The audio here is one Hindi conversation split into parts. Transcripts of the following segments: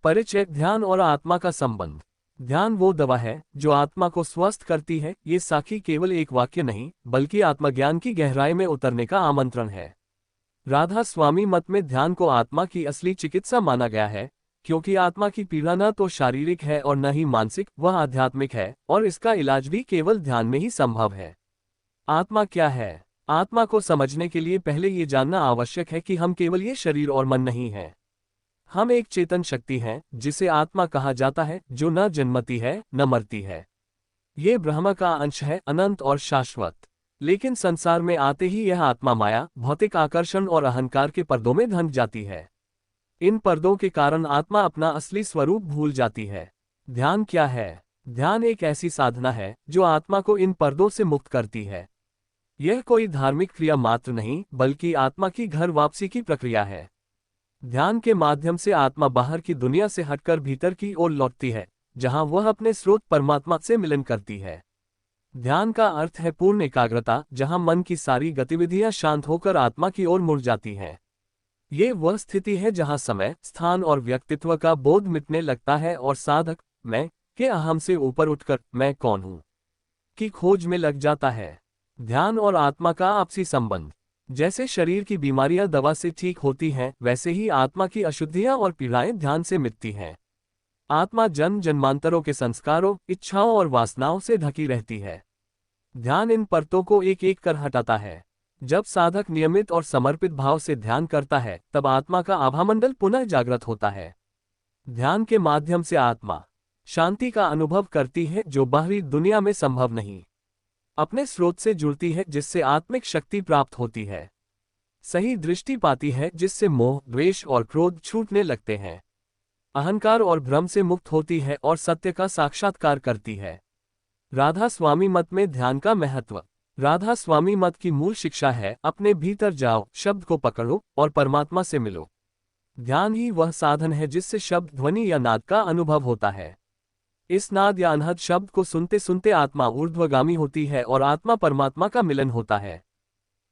परिचय। ध्यान और आत्मा का संबंध। ध्यान वो दवा है जो आत्मा को स्वस्थ करती है। ये साखी केवल एक वाक्य नहीं बल्कि आत्मज्ञान की गहराई में उतरने का आमंत्रण है। राधा स्वामी मत में ध्यान को आत्मा की असली चिकित्सा माना गया है, क्योंकि आत्मा की पीड़ा न तो शारीरिक है और न ही मानसिक, वह आध्यात्मिक है, और इसका इलाज भी केवल ध्यान में ही संभव है। आत्मा क्या है? आत्मा को समझने के लिए पहले ये जानना आवश्यक है कि हम केवल ये शरीर और मन नहीं हैं। हम एक चेतन शक्ति हैं जिसे आत्मा कहा जाता है, जो न जन्मती है न मरती है। ये ब्रह्म का अंश है, अनंत और शाश्वत। लेकिन संसार में आते ही यह आत्मा माया, भौतिक आकर्षण और अहंकार के पर्दों में ढंक जाती है। इन पर्दों के कारण आत्मा अपना असली स्वरूप भूल जाती है। ध्यान क्या है? ध्यान एक ऐसी साधना है जो आत्मा को इन पर्दों से मुक्त करती है। यह कोई धार्मिक क्रिया मात्र नहीं बल्कि आत्मा की घर वापसी की प्रक्रिया है। ध्यान के माध्यम से आत्मा बाहर की दुनिया से हटकर भीतर की ओर लौटती है, जहां वह अपने स्रोत परमात्मा से मिलन करती है। ध्यान का अर्थ है पूर्ण एकाग्रता, जहां मन की सारी गतिविधियां शांत होकर आत्मा की ओर मुड़ जाती हैं। ये वह स्थिति है जहां समय, स्थान और व्यक्तित्व का बोध मिटने लगता है और साधक मैं के अहम से ऊपर उठकर मैं कौन हूं की खोज में लग जाता है। ध्यान और आत्मा का आपसी संबंध। जैसे शरीर की बीमारियां दवा से ठीक होती हैं, वैसे ही आत्मा की अशुद्धियां और पीड़ाएं ध्यान से मिटती हैं। आत्मा जन्म जन्मांतरों के संस्कारों, इच्छाओं और वासनाओं से ढकी रहती है। ध्यान इन परतों को एक एक कर हटाता है। जब साधक नियमित और समर्पित भाव से ध्यान करता है, तब आत्मा का आभामंडल पुनः जागृत होता है। ध्यान के माध्यम से आत्मा शांति का अनुभव करती है, जो बाहरी दुनिया में संभव नहीं। अपने स्रोत से जुड़ती है, जिससे आत्मिक शक्ति प्राप्त होती है। सही दृष्टि पाती है, जिससे मोह, द्वेष और क्रोध छूटने लगते हैं। अहंकार और भ्रम से मुक्त होती है और सत्य का साक्षात्कार करती है। राधा स्वामी मत में ध्यान का महत्व। राधा स्वामी मत की मूल शिक्षा है, अपने भीतर जाओ, शब्द को पकड़ो और परमात्मा से मिलो। ध्यान ही वह साधन है जिससे शब्द, ध्वनि या नाद का अनुभव होता है। इस नाद या अनहद शब्द को सुनते सुनते आत्मा ऊर्ध्वगामी होती है और आत्मा परमात्मा का मिलन होता है।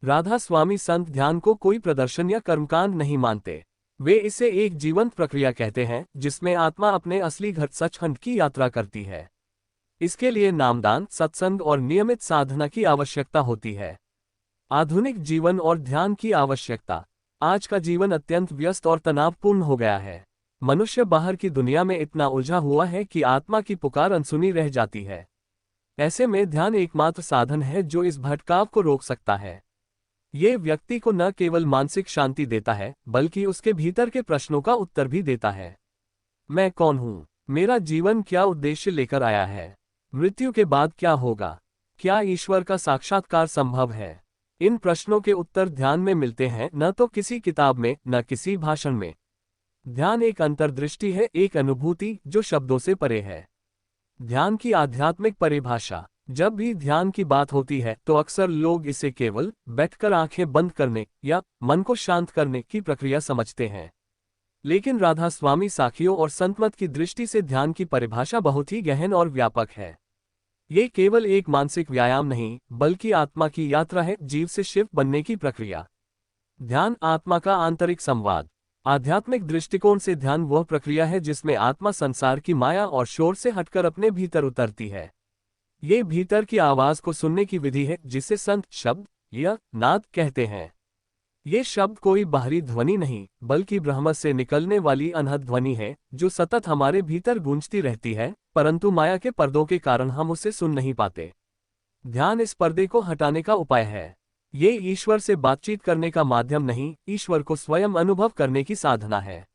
राधा स्वामी संत ध्यान को कोई प्रदर्शन या कर्मकांड नहीं मानते। वे इसे एक जीवंत प्रक्रिया कहते हैं, जिसमें आत्मा अपने असली घर सचखंड की यात्रा करती है। इसके लिए नामदान, सत्संग और नियमित साधना की आवश्यकता होती है। आधुनिक जीवन और ध्यान की आवश्यकता। आज का जीवन अत्यंत व्यस्त और तनावपूर्ण हो गया है। मनुष्य बाहर की दुनिया में इतना उलझा हुआ है कि आत्मा की पुकार अनसुनी रह जाती है। ऐसे में ध्यान एकमात्र साधन है जो इस भटकाव को रोक सकता है। ये व्यक्ति को न केवल मानसिक शांति देता है, बल्कि उसके भीतर के प्रश्नों का उत्तर भी देता है। मैं कौन हूँ? मेरा जीवन क्या उद्देश्य लेकर आया है? मृत्यु के बाद क्या होगा? क्या ईश्वर का साक्षात्कार संभव है? इन प्रश्नों के उत्तर ध्यान में मिलते हैं, न तो किसी किताब में, न किसी भाषण में। ध्यान एक अंतर्दृष्टि है, एक अनुभूति जो शब्दों से परे है। ध्यान की आध्यात्मिक परिभाषा। जब भी ध्यान की बात होती है तो अक्सर लोग इसे केवल बैठकर आंखें बंद करने या मन को शांत करने की प्रक्रिया समझते हैं। लेकिन राधा स्वामी साखियों और संतमत की दृष्टि से ध्यान की परिभाषा बहुत ही गहन और व्यापक है। ये केवल एक मानसिक व्यायाम नहीं, बल्कि आत्मा की यात्रा है, जीव से शिव बनने की प्रक्रिया। ध्यान आत्मा का आंतरिक संवाद। आध्यात्मिक दृष्टिकोण से ध्यान वह प्रक्रिया है जिसमें आत्मा संसार की माया और शोर से हटकर अपने भीतर उतरती है। ये भीतर की आवाज को सुनने की विधि है, जिसे संत शब्द या नाद कहते हैं। ये शब्द कोई बाहरी ध्वनि नहीं, बल्कि ब्रह्म से निकलने वाली अनहद ध्वनि है, जो सतत हमारे भीतर गूंजती रहती है, परंतु माया के पर्दों के कारण हम उसे सुन नहीं पाते। ध्यान इस पर्दे को हटाने का उपाय है। ये ईश्वर से बातचीत करने का माध्यम नहीं, ईश्वर को स्वयं अनुभव करने की साधना है।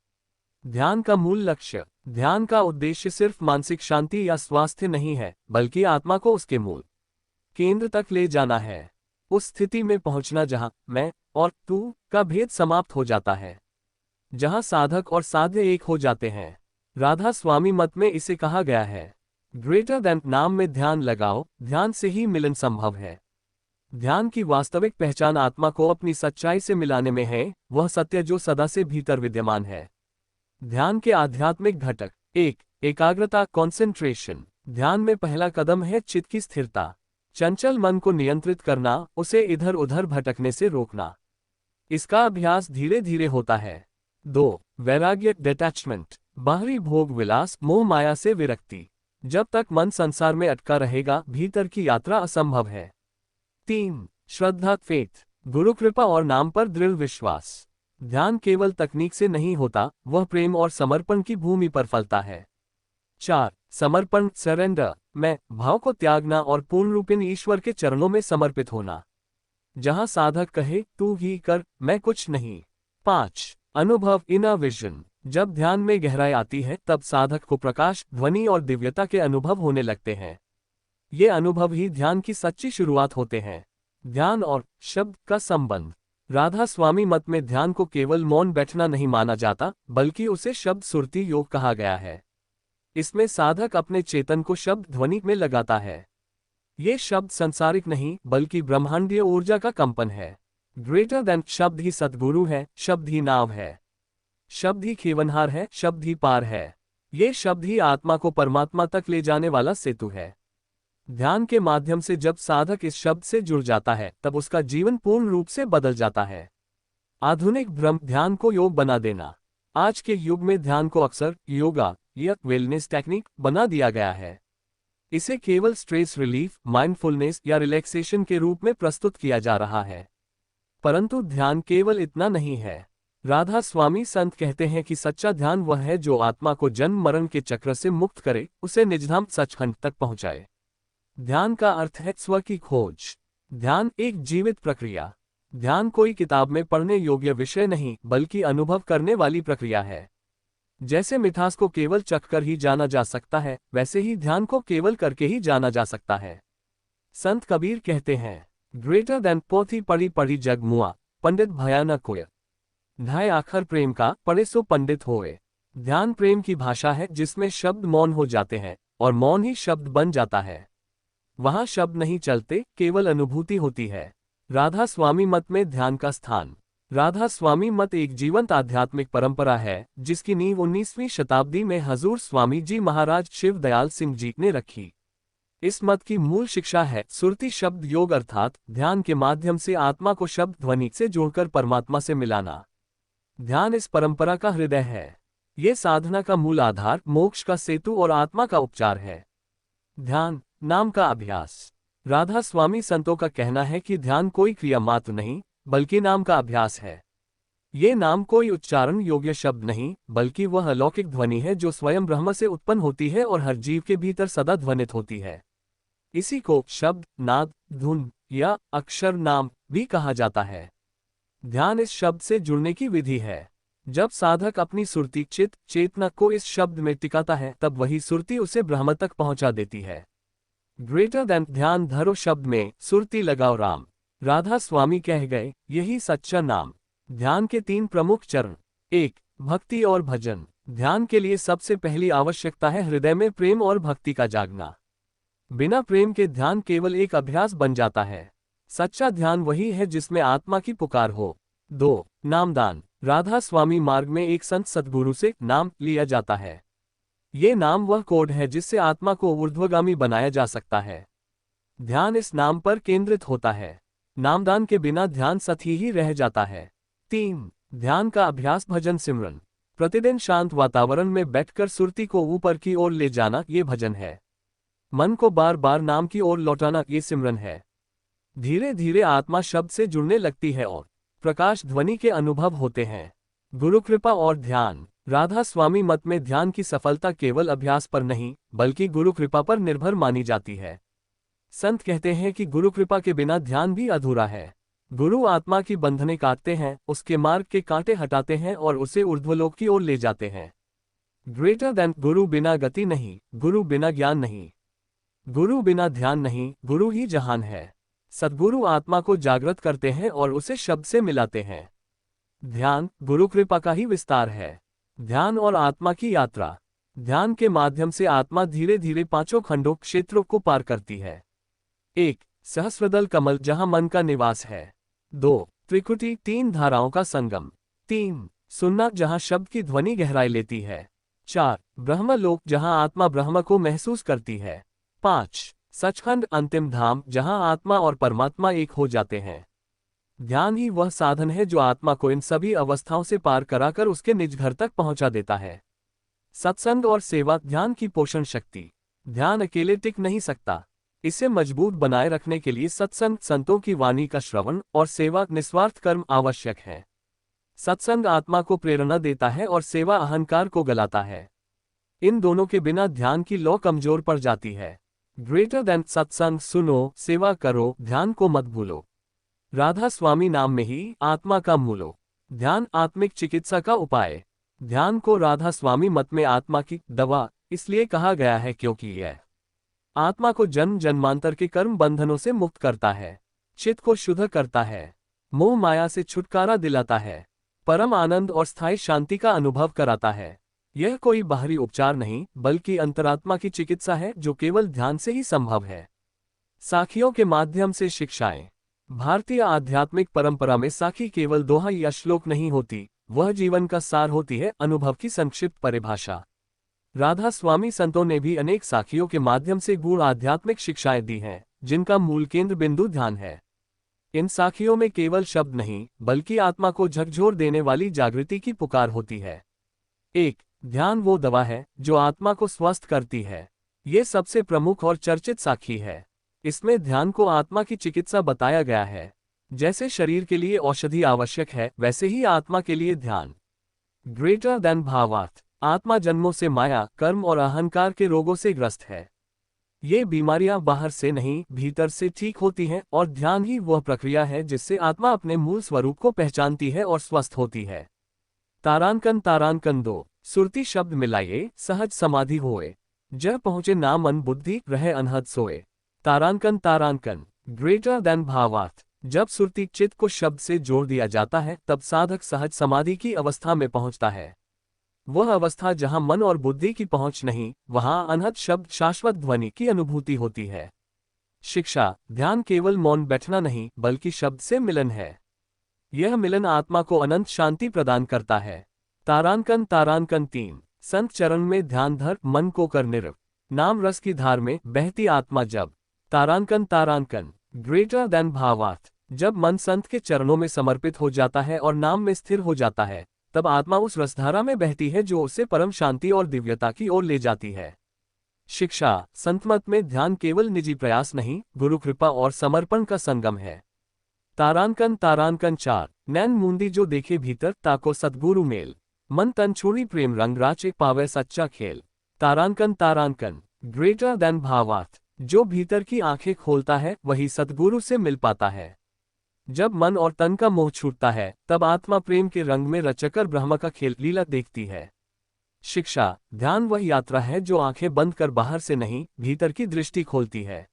ध्यान का मूल लक्ष्य। ध्यान का उद्देश्य सिर्फ मानसिक शांति या स्वास्थ्य नहीं है, बल्कि आत्मा को उसके मूल केंद्र तक ले जाना है। उस स्थिति में पहुंचना जहां मैं और तू का भेद समाप्त हो जाता है, जहां साधक और साध्य एक हो जाते हैं। राधा स्वामी मत में इसे कहा गया है, ग्रेटर देन नाम में ध्यान लगाओ, ध्यान से ही मिलन संभव है। ध्यान की वास्तविक पहचान आत्मा को अपनी सच्चाई से मिलाने में है, वह सत्य जो सदा से भीतर विद्यमान है। ध्यान के आध्यात्मिक घटक। 1. एकाग्रता, कॉन्सेंट्रेशन। ध्यान में पहला कदम है चित्त की स्थिरता। चंचल मन को नियंत्रित करना, उसे इधर उधर भटकने से रोकना। इसका अभ्यास धीरे धीरे होता है। 2. वैराग्य, डिटैचमेंट। बाहरी भोग विलास, मोह माया से विरक्ति। जब तक मन संसार में अटका रहेगा, भीतर की यात्रा असंभव है। 3. श्रद्धा, फेथ, गुरु कृपा और नाम पर दृढ़ विश्वास। ध्यान केवल तकनीक से नहीं होता, वह प्रेम और समर्पण की भूमि पर फलता है। 4. समर्पण, सरेंडर, मैं भाव को त्यागना और पूर्ण रूपेण ईश्वर के चरणों में समर्पित होना। जहां साधक कहे तू ही कर, मैं कुछ नहीं। 5. अनुभव, इनर विजन, जब ध्यान में गहराई आती है तब साधक को प्रकाश, ध्वनि और दिव्यता के अनुभव होने लगते हैं। ये अनुभव ही ध्यान की सच्ची शुरुआत होते हैं। ध्यान और शब्द का संबंध। राधा स्वामी मत में ध्यान को केवल मौन बैठना नहीं माना जाता, बल्कि उसे शब्द सुरती योग कहा गया है। इसमें साधक अपने चेतन को शब्द ध्वनि में लगाता है। ये शब्द संसारिक नहीं, बल्कि ब्रह्मांडीय ऊर्जा का कंपन है। ग्रेटर देन, शब्द ही सद्गुरु है, शब्द ही नाव है, शब्द ही खेवनहार है, शब्द ही पार है। ये शब्द ही आत्मा को परमात्मा तक ले जाने वाला सेतु है। ध्यान के माध्यम से जब साधक इस शब्द से जुड़ जाता है, तब उसका जीवन पूर्ण रूप से बदल जाता है। आधुनिक भ्रम, ध्यान को योग बना देना। आज के युग में ध्यान को अक्सर योगा या वेलनेस टेक्निक बना दिया गया है। इसे केवल स्ट्रेस रिलीफ, माइंडफुलनेस या रिलैक्सेशन के रूप में प्रस्तुत किया जा रहा है। परंतु ध्यान केवल इतना नहीं है। राधा स्वामी संत कहते हैं कि सच्चा ध्यान वह है जो आत्मा को जन्म मरण के चक्र से मुक्त करे, उसे निजधाम सचखंड तक पहुंचाए। ध्यान का अर्थ है स्व की खोज। ध्यान एक जीवित प्रक्रिया। ध्यान कोई किताब में पढ़ने योग्य विषय नहीं, बल्कि अनुभव करने वाली प्रक्रिया है। जैसे मिठास को केवल चखकर ही जाना जा सकता है, वैसे ही ध्यान को केवल करके ही जाना जा सकता है। संत कबीर कहते हैं, ग्रेटर देन पोथी पढ़ी पढ़ी जग मुआ, पंडित भयानक कोय। ढाई आखर प्रेम का, पढ़े सो पंडित होए। ध्यान प्रेम की भाषा है जिसमें शब्द मौन हो जाते हैं और मौन ही शब्द बन जाता है। वहां शब्द नहीं चलते, केवल अनुभूति होती है। राधा स्वामी मत में ध्यान का स्थान। राधा स्वामी मत एक जीवंत आध्यात्मिक परंपरा है, जिसकी नींव 19वीं शताब्दी में हजूर स्वामी जी महाराज शिव दयाल सिंह जी ने रखी। इस मत की मूल शिक्षा है सुरती शब्द योग, अर्थात ध्यान के माध्यम से आत्मा को शब्द ध्वनि से जोड़कर परमात्मा से मिलाना। ध्यान इस परंपरा का हृदय है। ये साधना का मूल आधार, मोक्ष का सेतु और आत्मा का उपचार है। ध्यान नाम का अभ्यास। राधा स्वामी संतों का कहना है कि ध्यान कोई क्रिया मात्र नहीं, बल्कि नाम का अभ्यास है। ये नाम कोई उच्चारण योग्य शब्द नहीं, बल्कि वह अलौकिक ध्वनि है जो स्वयं ब्रह्म से उत्पन्न होती है और हर जीव के भीतर सदा ध्वनित होती है। इसी को शब्द, नाद, धुन या अक्षर नाम भी कहा जाता है। ध्यान इस शब्द से जुड़ने की विधि है। जब साधक अपनी सुरती चित्त चेतना को इस शब्द में टिकाता है, तब वही सुरती उसे ब्रह्म तक पहुंचा देती है। ग्रेटर देन, ध्यान धरो शब्द में सुरती लगाओ राम। राधा स्वामी कह गए, यही सच्चा नाम। ध्यान के 3 प्रमुख चरण। 1. भक्ति और भजन। ध्यान के लिए सबसे पहली आवश्यकता है हृदय में प्रेम और भक्ति का जागना। बिना प्रेम के ध्यान केवल एक अभ्यास बन जाता है। सच्चा ध्यान वही है जिसमें आत्मा की पुकार हो। 2. नामदान। राधा स्वामी मार्ग में एक संत सद्गुरु से नाम लिया जाता है। ये नाम वह कोड है जिससे आत्मा को ऊर्ध्वगामी बनाया जा सकता है। ध्यान इस नाम पर केंद्रित होता है। नामदान के बिना ध्यान सतही ही रह जाता है। 3. ध्यान का अभ्यास, भजन सिमरन। प्रतिदिन शांत वातावरण में बैठकर सुरती को ऊपर की ओर ले जाना, ये भजन है। मन को बार बार नाम की ओर लौटाना, ये सिमरन है। धीरे धीरे आत्मा शब्द से जुड़ने लगती है और प्रकाश ध्वनि के अनुभव होते हैं। गुरु कृपा और ध्यान। राधा स्वामी मत में ध्यान की सफलता केवल अभ्यास पर नहीं, बल्कि गुरु कृपा पर निर्भर मानी जाती है। संत कहते हैं कि गुरु कृपा के बिना ध्यान भी अधूरा है। गुरु आत्मा की बंधनें काटते हैं, उसके मार्ग के कांटे हटाते हैं और उसे ऊर्ध्वलोक की ओर ले जाते हैं। ग्रेटर देन, गुरु बिना गति नहीं, गुरु बिना ज्ञान नहीं, गुरु बिना ध्यान नहीं, गुरु ही जहान है। सद्गुरु आत्मा को जागृत करते हैं और उसे शब्द से मिलाते हैं। ध्यान गुरु कृपा का ही विस्तार है। ध्यान और आत्मा की यात्रा। ध्यान के माध्यम से आत्मा धीरे धीरे 5 खंडों क्षेत्रों को पार करती है। 1. सहस्रदल कमल, जहां मन का निवास है। 2. त्रिकुटी, 3 धाराओं का संगम। 3. सुनना, जहां शब्द की ध्वनि गहराई लेती है। 4. ब्रह्मलोक, जहां आत्मा ब्रह्म को महसूस करती है। 5. सचखंड, अंतिम धाम, जहां आत्मा और परमात्मा एक हो जाते हैं। ध्यान ही वह साधन है जो आत्मा को इन सभी अवस्थाओं से पार कराकर उसके निज घर तक पहुंचा देता है। सत्संग और सेवा ध्यान की पोषण शक्ति। ध्यान अकेले टिक नहीं सकता। इसे मजबूत बनाए रखने के लिए सत्संग, संतों की वाणी का श्रवण और सेवा निस्वार्थ कर्म आवश्यक है। सत्संग आत्मा को प्रेरणा देता है और सेवा अहंकार को गलाता है। इन दोनों के बिना ध्यान की लौ कमजोर पड़ जाती है। ग्रेटर देन सत्संग सुनो, सेवा करो, ध्यान को मत भूलो। राधा स्वामी नाम में ही आत्मा का मूलो। ध्यान आत्मिक चिकित्सा का उपाय। ध्यान को राधा स्वामी मत में आत्मा की दवा इसलिए कहा गया है क्योंकि यह आत्मा को जन्म जन्मांतर के कर्म बंधनों से मुक्त करता है, चित्त को शुद्ध करता है, मोह माया से छुटकारा दिलाता है, परम आनंद और स्थायी शांति का अनुभव कराता है। यह कोई बाहरी उपचार नहीं बल्कि अंतरात्मा की चिकित्सा है जो केवल ध्यान से ही संभव है। साखियों के माध्यम से शिक्षाएं। भारतीय आध्यात्मिक परंपरा में साखी केवल दोहा या श्लोक नहीं होती, वह जीवन का सार होती है, अनुभव की संक्षिप्त परिभाषा। राधा स्वामी संतों ने भी अनेक साखियों के माध्यम से गूढ़ आध्यात्मिक शिक्षाएं दी हैं, जिनका मूल केंद्र बिंदु ध्यान है। इन साखियों में केवल शब्द नहीं बल्कि आत्मा को झकझोर देने वाली जागृति की पुकार होती है। 1. ध्यान वो दवा है जो आत्मा को स्वस्थ करती है। ये सबसे प्रमुख और चर्चित साखी है। इसमें ध्यान को आत्मा की चिकित्सा बताया गया है। जैसे शरीर के लिए औषधि आवश्यक है, वैसे ही आत्मा के लिए ध्यान। ग्रेटर देन भावार्थ। आत्मा जन्मों से माया, कर्म और अहंकार के रोगों से ग्रस्त है। ये बीमारियां बाहर से नहीं भीतर से ठीक होती हैं और ध्यान ही वह प्रक्रिया है जिससे आत्मा अपने मूल स्वरूप को पहचानती है और स्वस्थ होती है। तारांकन तारांकन 2 सुरती शब्द मिलाइए, सहज समाधि होए। जब पहुँचे ना मन बुद्धि, रहे अनहद सोए। तारांकन तारांकन। ग्रेटर देन भावार्थ। जब सुरती चित्त को शब्द से जोड़ दिया जाता है तब साधक सहज समाधि की अवस्था में पहुंचता है। वह अवस्था जहां मन और बुद्धि की पहुंच नहीं, वहां अनहद शब्द शाश्वत ध्वनि की अनुभूति होती है। शिक्षा। ध्यान केवल मौन बैठना नहीं बल्कि शब्द से मिलन है। यह मिलन आत्मा को अनंत शांति प्रदान करता है। तारांकन तारांकन 3 संत चरण में ध्यान धर, मन को कर निरव। नाम रस की धार में बहती आत्मा जब। तारांकन तारांकन। ग्रेटर देन भावार्थ। जब मन संत के चरणों में समर्पित हो जाता है और नाम में स्थिर हो जाता है, तब आत्मा उस रसधारा में बहती है जो उसे परम शांति और दिव्यता की ओर ले जाती है। शिक्षा। संतमत में ध्यान केवल निजी प्रयास नहीं, गुरु कृपा और समर्पण का संगम है। तारांकन तारांकन 4 नैन मूंदी जो देखे भीतर, ताको सद्गुरु मेल। मन तन छोड़ी प्रेम रंग राचे, पावे सच्चा खेल। तारांकन तारांकन। ग्रेटर देन भावार्थ। जो भीतर की आंखें खोलता है वही सद्गुरु से मिल पाता है। जब मन और तन का मोह छूटता है तब आत्मा प्रेम के रंग में रचकर ब्रह्म का खेल लीला देखती है। शिक्षा। ध्यान वह यात्रा है जो आंखें बंद कर बाहर से नहीं भीतर की दृष्टि खोलती है।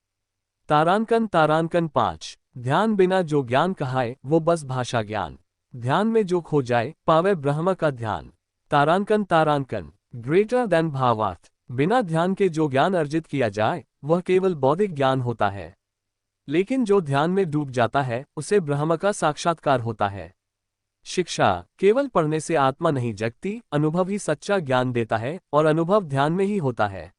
तारांकन तारांकन 5 ध्यान बिना जो ज्ञान कहाए, वो बस भाषा ज्ञान। ध्यान में जो खो जाए, पावे ब्रह्म का ध्यान। तारांकन तारांकन। ग्रेटर देन भावार्थ। बिना ध्यान के जो ज्ञान अर्जित किया जाए वह केवल बौद्धिक ज्ञान होता है, लेकिन जो ध्यान में डूब जाता है उसे ब्रह्म का साक्षात्कार होता है। शिक्षा। केवल पढ़ने से आत्मा नहीं जगती, अनुभव ही सच्चा ज्ञान देता है और अनुभव ध्यान में ही होता है।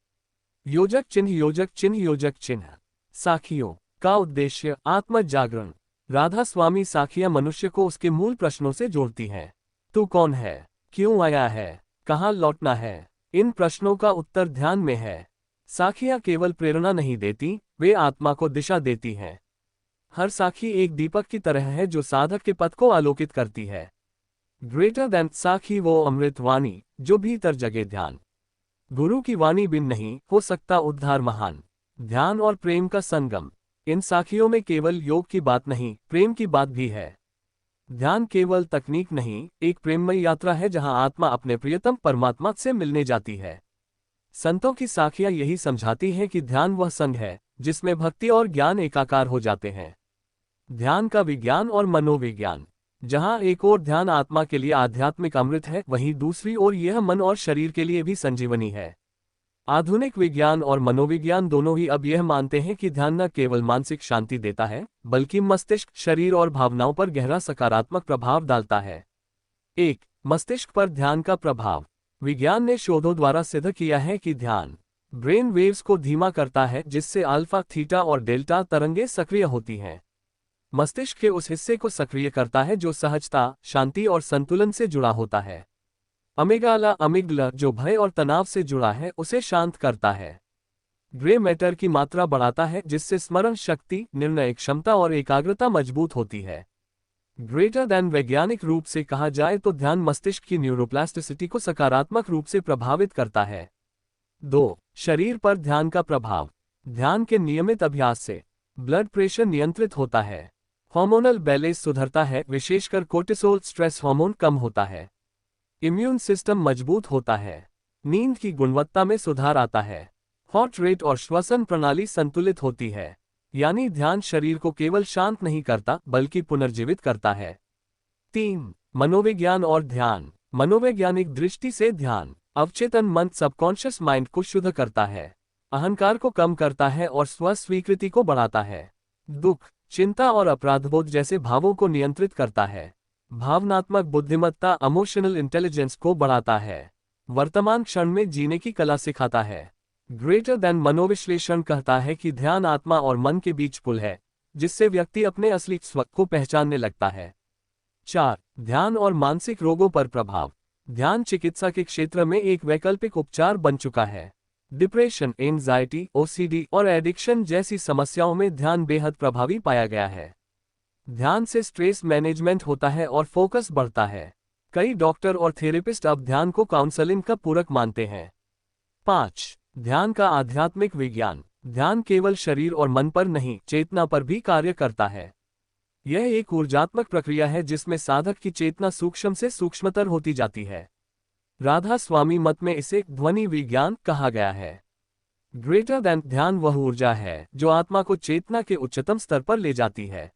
योजक चिन्ह योजक चिन्ह योजक चिन्ह। साखियों का उद्देश्य आत्म जागरण। राधा स्वामी साखियां मनुष्य को उसके मूल प्रश्नों से जोड़ती हैं। तू कौन है, क्यों आया है, कहाँ लौटना है? इन प्रश्नों का उत्तर ध्यान में है। साखियां केवल प्रेरणा नहीं देती, वे आत्मा को दिशा देती हैं। हर साखी एक दीपक की तरह है जो साधक के पथ को आलोकित करती है। ग्रेटर देन साखी वो अमृत वाणी जो भीतर जगे ध्यान। गुरु की वाणी बिन नहीं हो सकता उद्धार महान। ध्यान और प्रेम का संगम। इन साखियों में केवल योग की बात नहीं, प्रेम की बात भी है। ध्यान केवल तकनीक नहीं, एक प्रेममय यात्रा है जहां आत्मा अपने प्रियतम परमात्मा से मिलने जाती है। संतों की साखियां यही समझाती हैं कि ध्यान वह संग है जिसमें भक्ति और ज्ञान एकाकार हो जाते हैं। ध्यान का विज्ञान और मनोविज्ञान। जहां एक ओर ध्यान आत्मा के लिए आध्यात्मिक अमृत है, वहीं दूसरी ओर यह मन और शरीर के लिए भी संजीवनी है। आधुनिक विज्ञान और मनोविज्ञान दोनों ही अब यह मानते हैं कि ध्यान न केवल मानसिक शांति देता है बल्कि मस्तिष्क, शरीर और भावनाओं पर गहरा सकारात्मक प्रभाव डालता है। 1. मस्तिष्क पर ध्यान का प्रभाव। विज्ञान ने शोधों द्वारा सिद्ध किया है कि ध्यान ब्रेन वेव्स को धीमा करता है जिससे अल्फा, थीटा और डेल्टा तरंगें सक्रिय होती हैं। मस्तिष्क के उस हिस्से को सक्रिय करता है जो सहजता, शांति और संतुलन से जुड़ा होता है। अमिगडाला अमिगडला जो भय और तनाव से जुड़ा है उसे शांत करता है। ग्रे मैटर की मात्रा बढ़ाता है जिससे स्मरण शक्ति, निर्णय क्षमता और एकाग्रता मजबूत होती है। ग्रेटर दैन वैज्ञानिक रूप से कहा जाए तो ध्यान मस्तिष्क की न्यूरोप्लास्टिसिटी को सकारात्मक रूप से प्रभावित करता है। 2. शरीर पर ध्यान का प्रभाव। ध्यान के नियमित अभ्यास से ब्लड प्रेशर नियंत्रित होता है, हार्मोनल बैलेंस सुधरता है, विशेषकर कोर्टिसोल स्ट्रेस हार्मोन कम होता है, इम्यून सिस्टम मजबूत होता है, नींद की गुणवत्ता में सुधार आता है, हार्ट रेट और श्वसन प्रणाली संतुलित होती है। यानी ध्यान शरीर को केवल शांत नहीं करता बल्कि पुनर्जीवित करता है। 3. मनोविज्ञान और ध्यान। मनोवैज्ञानिक दृष्टि से ध्यान अवचेतन मन सबकॉन्शियस माइंड को शुद्ध करता है, अहंकार को कम करता है और स्व स्वीकृति को बढ़ाता है। दुख, चिंता और अपराधबोध जैसे भावों को नियंत्रित करता है, भावनात्मक बुद्धिमत्ता इमोशनल इंटेलिजेंस को बढ़ाता है, वर्तमान क्षण में जीने की कला सिखाता है। ग्रेटर दैन मनोविश्लेषण कहता है कि ध्यान आत्मा और मन के बीच पुल है, जिससे व्यक्ति अपने असली स्व को पहचानने लगता है। 4. ध्यान और मानसिक रोगों पर प्रभाव। ध्यान चिकित्सा के क्षेत्र में एक वैकल्पिक उपचार बन चुका है। डिप्रेशन, एंजाइटी, ओसीडी और एडिक्शन जैसी समस्याओं में ध्यान बेहद प्रभावी पाया गया है। ध्यान से स्ट्रेस मैनेजमेंट होता है और फोकस बढ़ता है। कई डॉक्टर और थेरेपिस्ट अब ध्यान को काउंसलिंग का पूरक मानते हैं। 5. ध्यान का आध्यात्मिक विज्ञान। ध्यान केवल शरीर और मन पर नहीं, चेतना पर भी कार्य करता है। यह एक ऊर्जात्मक प्रक्रिया है जिसमें साधक की चेतना सूक्ष्म से सूक्ष्मतर होती जाती है। राधा स्वामी मत में इसे ध्वनि विज्ञान कहा गया है। ग्रेटर दैन ध्यान वह ऊर्जा है जो आत्मा को चेतना के उच्चतम स्तर पर ले जाती है।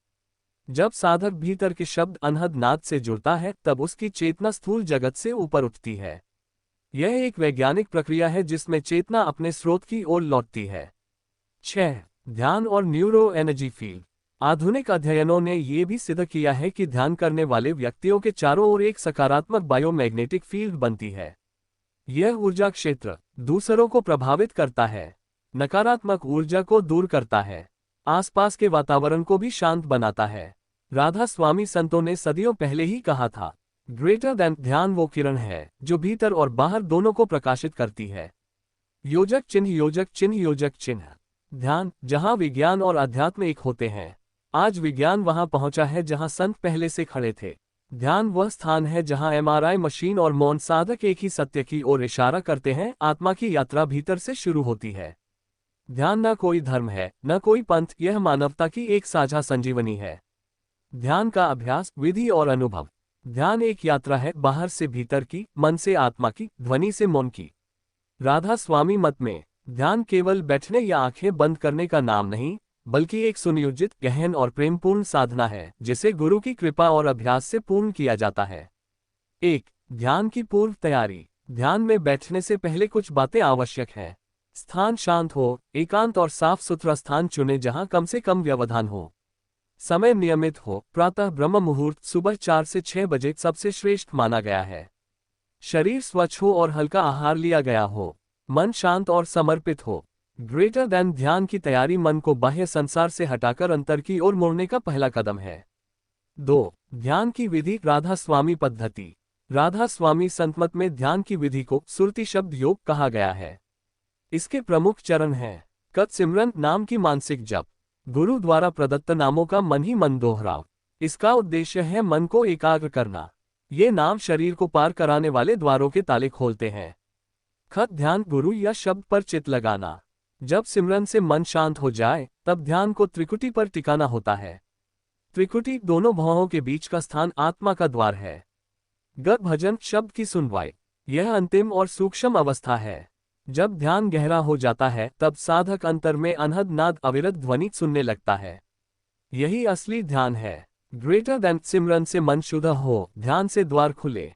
जब साधक भीतर के शब्द अनहद नाद से जुड़ता है तब उसकी चेतना स्थूल जगत से ऊपर उठती है। यह एक वैज्ञानिक प्रक्रिया है जिसमें चेतना अपने स्रोत की ओर लौटती है। 6. ध्यान और न्यूरो एनर्जी फील्ड। आधुनिक अध्ययनों ने यह भी सिद्ध किया है कि ध्यान करने वाले व्यक्तियों के चारों ओर एक सकारात्मक बायोमैग्नेटिक फील्ड बनती है। यह ऊर्जा क्षेत्र दूसरों को प्रभावित करता है, नकारात्मक ऊर्जा को दूर करता है, आसपास के वातावरण को भी शांत बनाता है। राधा स्वामी संतों ने सदियों पहले ही कहा था, ग्रेटर दैन ध्यान वो किरण है जो भीतर और बाहर दोनों को प्रकाशित करती है। योजक चिन्ह योजक चिन्ह योजक चिन्ह। ध्यान जहां विज्ञान और अध्यात्म एक होते हैं। आज विज्ञान वहां पहुंचा है जहां संत पहले से खड़े थे। ध्यान वह स्थान है जहां एमआरआई मशीन और मौन साधक एक ही सत्य की ओर इशारा करते हैं। आत्मा की यात्रा भीतर से शुरू होती है। ध्यान न कोई धर्म है, न कोई पंथ, यह मानवता की एक साझा संजीवनी है। ध्यान का अभ्यास, विधि और अनुभव। ध्यान एक यात्रा है, बाहर से भीतर की, मन से आत्मा की, ध्वनि से मौन की। राधा स्वामी मत में ध्यान केवल बैठने या आंखें बंद करने का नाम नहीं, बल्कि एक सुनियोजित, गहन और प्रेमपूर्ण साधना है जिसे गुरु की कृपा और अभ्यास से पूर्ण किया जाता है। 1. ध्यान की पूर्व तैयारी। ध्यान में बैठने से पहले कुछ बातें आवश्यक हैं। स्थान शांत हो, एकांत और साफ सुथरा स्थान चुनें जहां कम से कम व्यवधान हो। समय नियमित हो, प्रातः ब्रह्म मुहूर्त सुबह 4 से 6 बजे सबसे श्रेष्ठ माना गया है। शरीर स्वच्छ हो और हल्का आहार लिया गया हो। मन शांत और समर्पित हो। ग्रेटर दैन ध्यान की तैयारी मन को बाह्य संसार से हटाकर अंतर की ओर मोड़ने का पहला कदम है। 2. ध्यान की विधि राधा स्वामी पद्धति। राधा स्वामी संतमत में ध्यान की विधि को सुरति शब्द योग कहा गया है। इसके प्रमुख चरण हैं। कत सिमरन नाम की मानसिक जप। गुरु द्वारा प्रदत्त नामों का मन ही मन दोहराव। इसका उद्देश्य है मन को एकाग्र करना। ये नाम शरीर को पार कराने वाले द्वारों के ताले खोलते हैं। खत ध्यान गुरु या शब्द पर चित्त लगाना। जब सिमरन से मन शांत हो जाए तब ध्यान को त्रिकुटी पर टिकाना होता है। त्रिकुटी दोनों भवों के बीच का स्थान आत्मा का द्वार है। गत भजन शब्द की सुनवाई, यह अंतिम और सूक्ष्म अवस्था है। जब ध्यान गहरा हो जाता है तब साधक अंतर में अनहद नाद अविरत ध्वनि सुनने लगता है। यही असली ध्यान है। ग्रेटर दैन सिमरन से मन शुद्ध हो, ध्यान से द्वार खुले।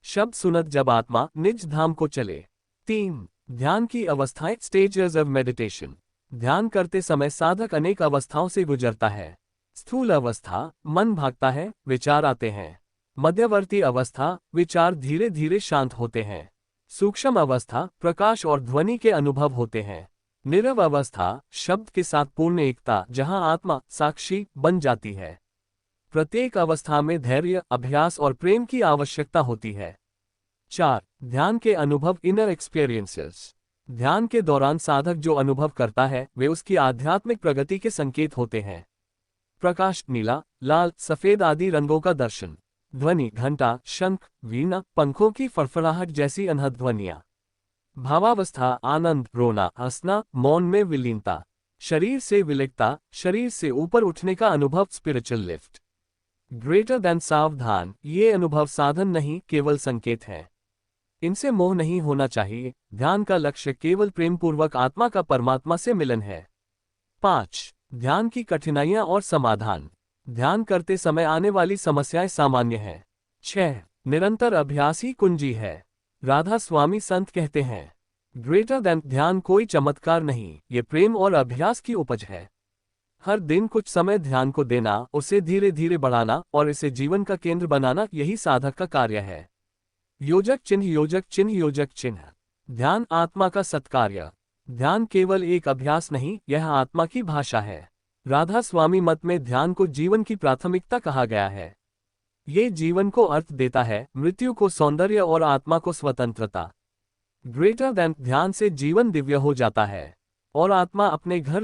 शब्द सुनत जब आत्मा निज धाम को चले। 3. ध्यान की अवस्थाएं स्टेजेस ऑफ मेडिटेशन। ध्यान करते समय साधक अनेक अवस्थाओं से गुजरता है। स्थूल अवस्था, मन भागता है, विचार आते हैं। मध्यवर्ती अवस्था, विचार धीरे धीरे शांत होते हैं। सूक्ष्म अवस्था, प्रकाश और ध्वनि के अनुभव होते हैं। नीरव अवस्था, शब्द के साथ पूर्ण एकता, जहां आत्मा साक्षी बन जाती है। प्रत्येक अवस्था में धैर्य, अभ्यास और प्रेम की आवश्यकता होती है। 4. ध्यान के अनुभव इनर एक्सपीरियंसेस। ध्यान के दौरान साधक जो अनुभव करता है वे उसकी आध्यात्मिक प्रगति के संकेत होते हैं। प्रकाश, नीला, लाल, सफेद आदि रंगों का दर्शन। ध्वनि, घंटा, शंख, वीणा, पंखों की फड़फड़ाहट जैसी अनहद ध्वनियाँ। भावावस्था, आनंद, रोना, हंसना, मौन में विलीनता। शरीर से विलकता, शरीर से ऊपर उठने का अनुभव, स्पिरिचुअल लिफ्ट। ग्रेटर देन, सावधान, ये अनुभव साधन नहीं केवल संकेत है। इनसे मोह नहीं होना चाहिए। ध्यान का लक्ष्य केवल प्रेमपूर्वक आत्मा का परमात्मा से मिलन है। 5. ध्यान की कठिनाइयां और समाधान। ध्यान करते समय आने वाली समस्याएं सामान्य हैं। 6. निरंतर अभ्यास ही कुंजी है। राधा स्वामी संत कहते हैं, ग्रेटर देन, ध्यान कोई चमत्कार नहीं, ये प्रेम और अभ्यास की उपज है। हर दिन कुछ समय ध्यान को देना, उसे धीरे धीरे बढ़ाना और इसे जीवन का केंद्र बनाना, यही साधक का कार्य है। योजक चिन्ह, योजक चिन्ह, योजक चिन्ह। ध्यान आत्मा का सत्कार्य। ध्यान केवल एक अभ्यास नहीं, यह आत्मा की भाषा है। राधा स्वामी मत में ध्यान को जीवन की प्राथमिकता कहा गया है। ये जीवन को अर्थ देता है, मृत्यु को सौंदर्य और आत्मा को स्वतंत्रता। ग्रेटर देन, ध्यान से जीवन दिव्य हो जाता है और आत्मा अपने घर